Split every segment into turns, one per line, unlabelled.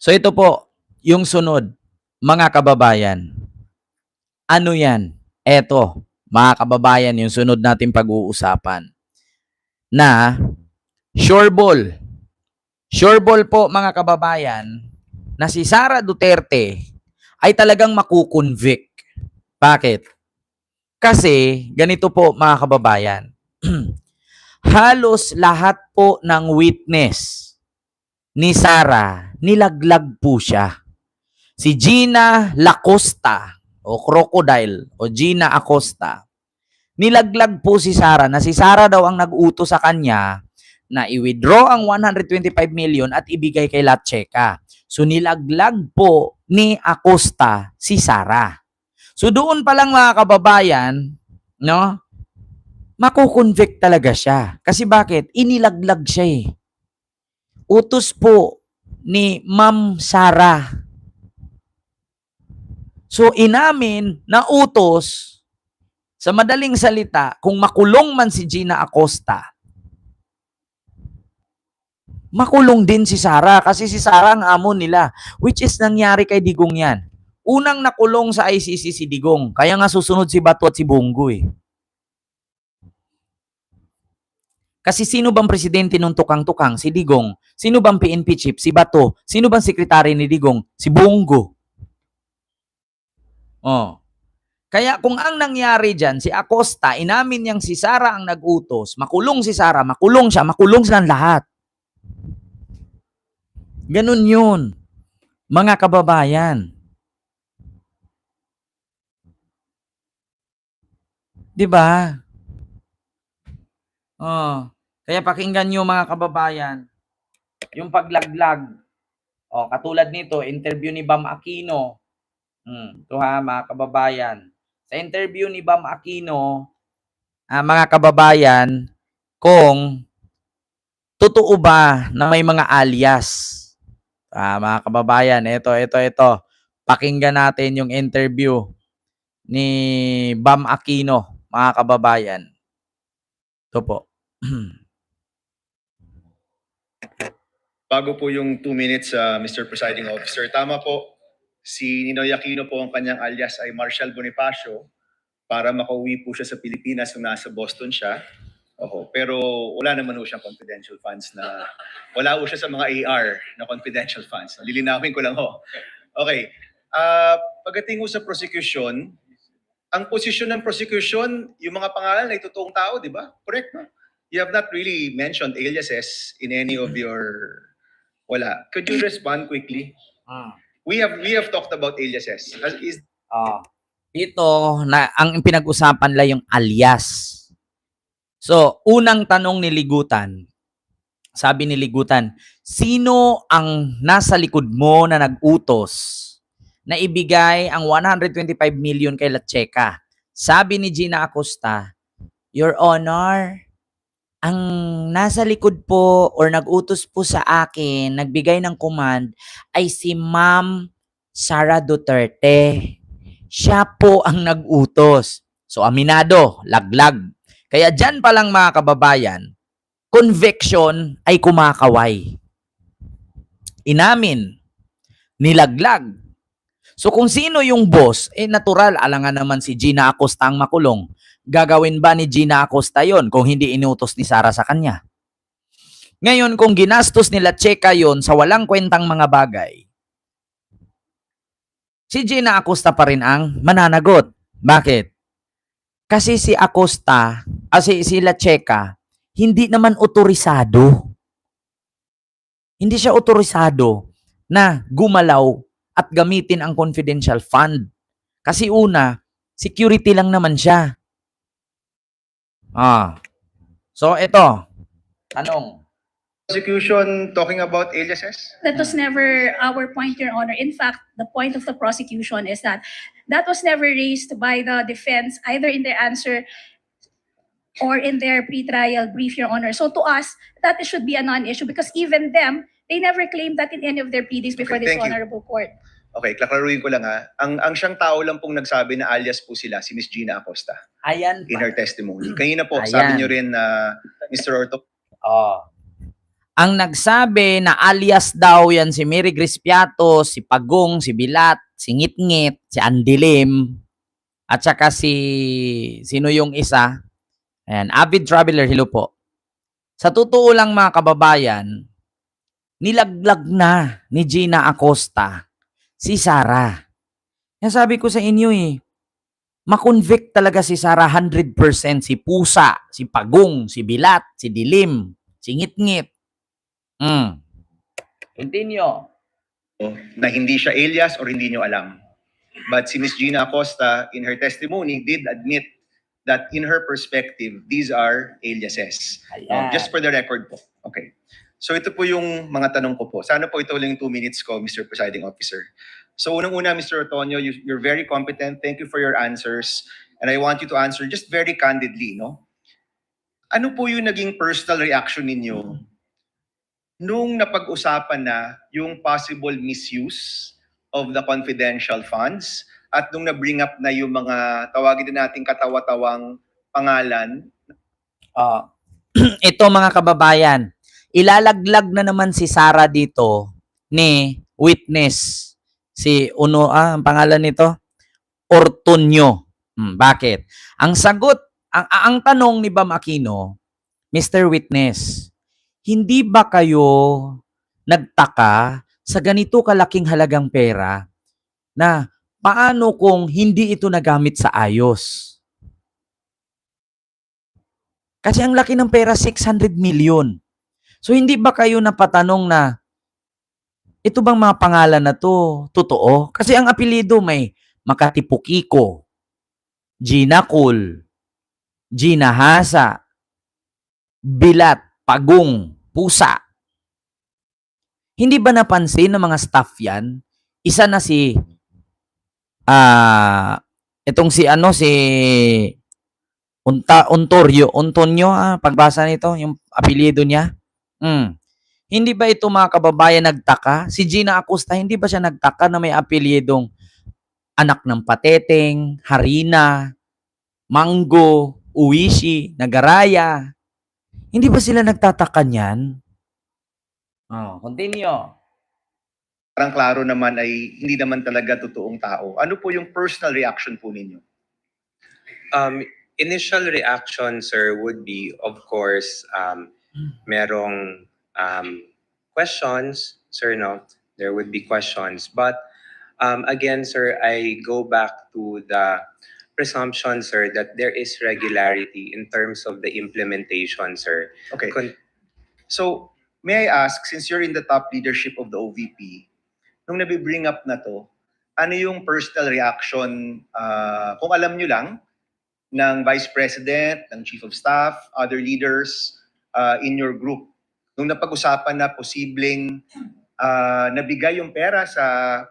So ito po, yung sunod, mga kababayan. Ano yan? Eto, mga kababayan, yung sunod natin pag-uusapan. Na, sure ball. Sure ball po mga kababayan, na si Sara Duterte ay talagang makukonvict. Bakit? Kasi, ganito po mga kababayan, halos lahat po ng witness ni Sara, nilaglag po siya. Si Gina Lacosta o Crocodile o Gina Acosta, nilaglag po si Sara na si Sara daw ang nag-utos sa kanya na i-withdraw ang 125 million at ibigay kay Latcheka. So nilaglag po ni Acosta si Sara. So doon pa lang mga kababayan, no? Makukonvict talaga siya. Kasi bakit? Inilaglag siya eh. Utos po ni Ma'am Sara. So inamin na utos, sa madaling salita, kung makulong man si Gina Acosta, makulong din si Sara kasi si Sara ang amo nila, which is nangyari kay Digong yan. Unang nakulong sa ICC si Digong, kaya nga susunod si Bato at si Bongo eh. Kasi sino bang presidente nung tukang-tukang? Si Digong. Sino bang PNP chief? Si Bato. Sino bang sekretary ni Digong? Si Bongo. Oh. Kaya kung ang nangyari dyan, si Acosta, inamin niyang si Sara ang nag-utos, makulong si Sara, makulong siya, makulong silang lahat. Ganun yun, mga kababayan. Diba? Oh. Kaya pakinggan nyo mga kababayan, yung paglaglag. Oh, katulad nito, interview ni Bam Aquino. Ito ha, mga kababayan. Sa interview ni Bam Aquino, mga kababayan, kung totoo ba na may mga alias. Mga kababayan, ito. Pakinggan natin yung interview ni Bam Aquino, mga kababayan. Ito po.
Bago po yung 2 minutes, Mr. Presiding Officer. Tama po, si Ninoy Aquino po ang kanyang alias ay Marshall Bonifacio para makauwi po siya sa Pilipinas kung nasa Boston siya. Pero wala naman po siyang confidential funds na, wala po siya sa mga AR na confidential funds. Lilinawin ko lang ho. Okay. Pagdating po sa prosecution, ang posisyon ng prosecution, yung mga pangalan ay totoong tao, di ba? Correct, no? You have not really mentioned aliases in any of your... Wala. Could you respond quickly? We have talked about aliases.
Ito, na, ang pinag-usapan lang yung alias. So, unang tanong ni Ligutan, sabi ni Ligutan, sino ang nasa likod mo na nag-utos na ibigay ang 125 million kay Latcheka? Sabi ni Gina Acosta, Your Honor, ang nasa likod po or nag-utos po sa akin, nagbigay ng command, ay si Ma'am Sara Duterte. Siya po ang nag-utos. So, aminado, laglag. Kaya dyan pa lang mga kababayan, conviction ay kumakaway. Inamin, nilaglag. So kung sino yung boss, natural, alangan naman si Gina Acosta ang makulong. Gagawin ba ni Gina Acosta yon kung hindi inutos ni Sara sa kanya? Ngayon, kung ginastos nila Latcheka yon sa walang kwentang mga bagay, si Gina Acosta pa rin ang mananagot. Bakit? Kasi si Acosta, si Latcheka, hindi naman otorisado. Hindi siya otorisado na gumalaw at gamitin ang confidential fund. Kasi una, security lang naman siya. So ito, tanong.
Prosecution talking about aliases?
That was never our point, Your Honor. In fact, the point of the prosecution is that was never raised by the defense, either in their answer or in their pre-trial brief, Your Honor. So to us, that should be a non-issue because even them, they never claimed that in any of their pleadings before this honorable court.
Okay, klaruin ko lang ha. Ang siyang tao lang pong nagsabi na alias po sila, si Miss Gina Acosta.
Ayan
in
pa.
her testimony. Kanina po,
Ayan.
sabi niyo rin na Mr. Orto.
ang nagsabi na alias daw yan si Mary Grace Piatos, si Pagong, si Bilat, si Ngit-Ngit, si Andilim, at saka sino yung isa? Ayan, avid traveler, hello po. Sa totoo lang mga kababayan, nilaglag na ni Gina Acosta si Sara. Yan sabi ko sa inyo makonvict talaga si Sara 100%, si Pusa, si Pagong, si Bilat, si Dilim, si Ngit-Ngit. Continue.
Na hindi siya alias or hindi nyo alam. But si Miss Gina Acosta, in her testimony, did admit that in her perspective, these are aliases.
Ayan.
Just for the record po. Okay. So ito po yung mga tanong ko po. Sana po ito lang yung 2 minutes ko, Mr. Presiding Officer. So unang-una, Mr. Otonio, you're very competent. Thank you for your answers. And I want you to answer just very candidly, no? Ano po yung naging personal reaction ninyo nung napag-usapan na yung possible misuse of the confidential funds at nung na-bring up na yung mga tawagin din nating katawa-tawang pangalan?
Ito mga kababayan, ilalaglag na naman si Sara dito ni witness. Si ang pangalan nito? Ortonio. Bakit? Ang sagot, ang tanong ni Bam Aquino, Mr. Witness, hindi ba kayo nagtaka sa ganito kalaking halagang pera na paano kung hindi ito nagamit sa ayos? Kasi ang laki ng pera, 600 million. So hindi ba kayo napatanong na ito bang mga pangalan na to totoo? Kasi ang apelyido may Makati Pukiko, Gina Cool, Gina Hasa, Bilat, Pagong, Pusa. Hindi ba napansin ng mga staff yan? Isa na si itong si Untonio, pagbasa nito, yung apelyido niya. Hindi ba ito mga kababayan nagtaka? Si Gina Acosta, hindi ba siya nagtaka na may apelyidong anak ng Pateteng, Harina, Mango, Uwishi, Nagaraya? Hindi ba sila nagtataka niyan? Continue.
Parang klaro naman ay hindi naman talaga totoong tao. Ano po yung personal reaction po ninyo?
Initial reaction, sir, would be, of course, merong questions, sir, no? There would be questions. But again, sir, I go back to the presumption, sir, that there is regularity in terms of the implementation, sir.
Okay. So, may I ask, since you're in the top leadership of the OVP, nung nabibring up na to, ano yung personal reaction, kung alam nyo lang, ng Vice President, ng Chief of Staff, other leaders in your group, nung napag-usapan na posibleng nabigay yung pera sa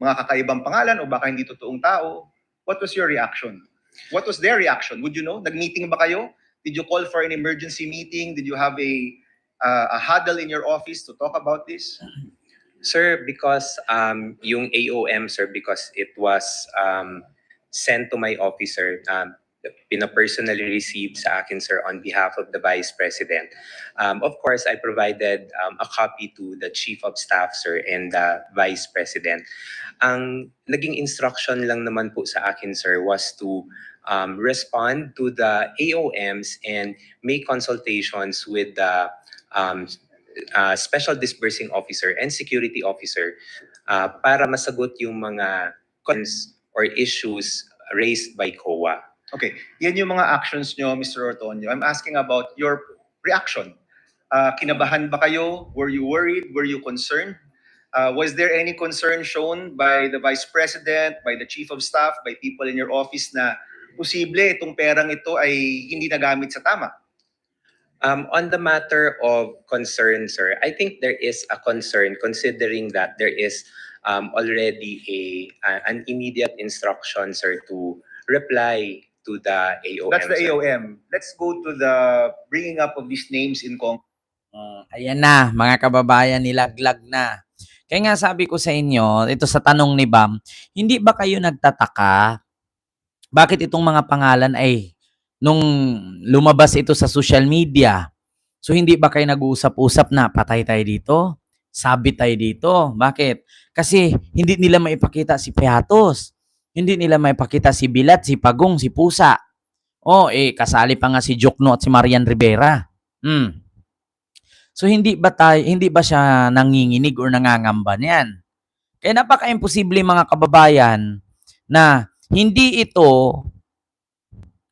mga kakaibang pangalan o baka hindi totoong tao, what was your reaction? What was their reaction? Would you know? Nag-meeting ba kayo? Did you call for an emergency meeting? Did you have a huddle in your office to talk about this?
Sir, because yung AOM, sir, because it was sent to my office, sir, pina-personally received sa akin, sir, on behalf of the Vice President. Of course, I provided a copy to the Chief of Staff, sir, and the Vice President. Ang naging instruction lang naman po sa akin, sir, was to respond to the AOMs and make consultations with the Special Disbursing Officer and Security Officer para masagot yung mga concerns or issues raised by COA.
Okay, yan yung mga actions nyo, Mr. Ortonio. I'm asking about your reaction. Kinabahan ba kayo? Were you worried? Were you concerned? Was there any concern shown by the Vice President, by the Chief of Staff, by people in your office na posible itong perang ito ay hindi nagamit sa tama?
On the matter of concern, sir, I think there is a concern considering that there is already an immediate instruction, sir, to reply to the AOM.
That's the
sir.
AOM. Let's go to the bringing up of these names in Congress.
Ayan na, mga kababayan, nilaglag na. Kaya nga sabi ko sa inyo, ito sa tanong ni Bam, hindi ba kayo nagtataka bakit itong mga pangalan ay nung lumabas ito sa social media So hindi ba kayo nag-uusap-usap na patay tayo dito? Sabit tayo dito. Bakit? Kasi hindi nila maipakita si Piatos. Hindi nila maipakita si Bilat, si Pagong, si Pusa. Kasali pa nga si Jokno at si Marian Rivera. So hindi ba siya nanginginig or nangangamba niyan? Kaya napaka-imposible mga kababayan na hindi ito,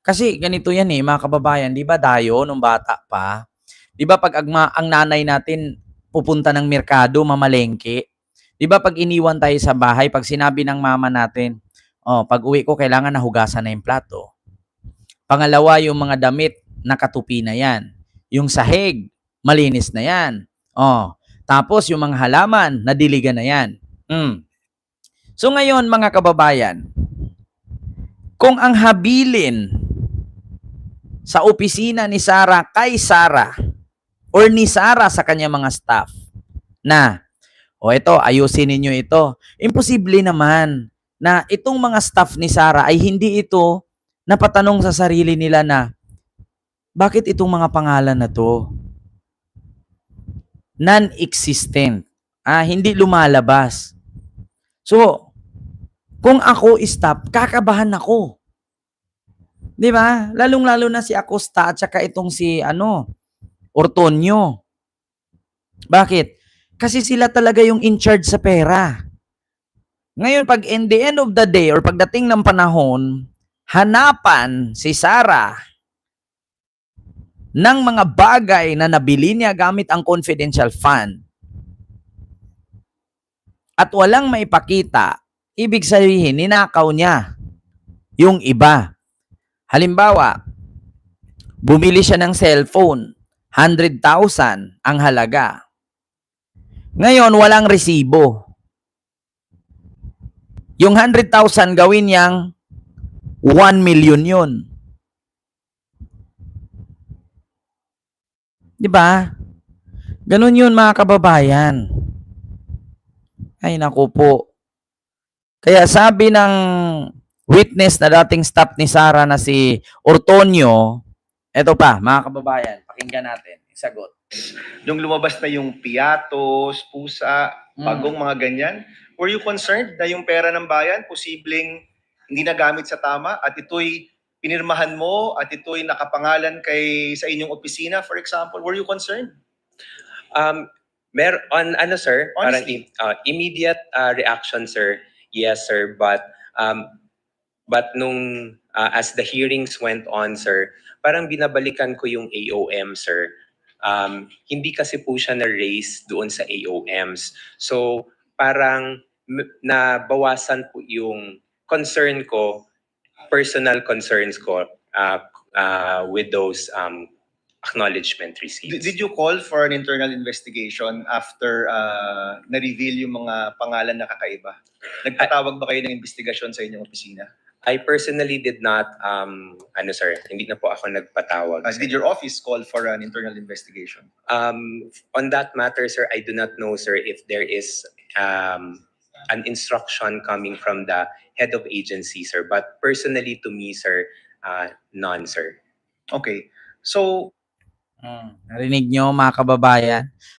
kasi ganito yan mga kababayan, di ba Dayo, nung bata pa, di ba pag ang nanay natin pupunta ng merkado, mamalengke, di ba pag iniwan tayo sa bahay, pag sinabi ng mama natin, pag uwi ko, kailangan nahugasan na yung plato. Pangalawa, yung mga damit, nakatupi na yan. Yung sahig, malinis na yan. Tapos yung mga halaman, nadiligan na yan. So ngayon, mga kababayan, kung ang habilin sa opisina ni Sara kay Sara or ni Sara sa kanya mga staff na, ito, ayusin ninyo ito. Imposible naman na itong mga staff ni Sara ay hindi ito napatanong sa sarili nila na, bakit itong mga pangalan na to non-existent? Hindi lumalabas. So, kung ako staff, kakabahan ako. Di ba? Lalong-lalo na si Acosta at saka itong si Ortonio. Bakit? Kasi sila talaga yung in charge sa pera. Ngayon, pag in the end of the day or pagdating ng panahon, hanapan si Sara ng mga bagay na nabili niya gamit ang confidential fund at walang maipakita, ibig sabihin, ninakaw niya yung iba. Halimbawa, bumili siya ng cellphone, 100,000 ang halaga. Ngayon, walang resibo. Yung 100,000 gawin niyang 1 million yun. Di ba? Ganun yun mga kababayan. Ay naku po. Kaya sabi ng witness na dating staff ni Sara na si Ortonio, eto pa mga kababayan, pakinggan natin. Sagot.
Nung lumabas na yung Piatos, Pusa, Pagong, mga ganyan, were you concerned na yung pera ng bayan posibleng hindi nagamit sa tama at ito'y pinirmahan mo at ito'y nakapangalan sa inyong opisina, for example? Were you concerned?
Sir, parang
Honestly.
immediate reaction, sir. Yes, sir, but nung as the hearings went on, sir, parang binabalikan ko yung AOM, sir. Hindi kasi po siya na-raise doon sa AOMs. So, parang nabawasan po yung concern ko, personal concerns ko with those acknowledgement receipts.
Did you call for an internal investigation after na-reveal yung mga pangalan na kakaiba? Nagpatawag ba kayo ng investigasyon sa inyong opisina?
I personally did not, sir, hindi na po ako nagpatawag.
Did your office call for an internal investigation?
On that matter, sir, I do not know, sir, if there is an instruction coming from the head of agency, sir. But personally, to me, sir, none, sir.
Okay. So,
Narinig nyo mga kababayan?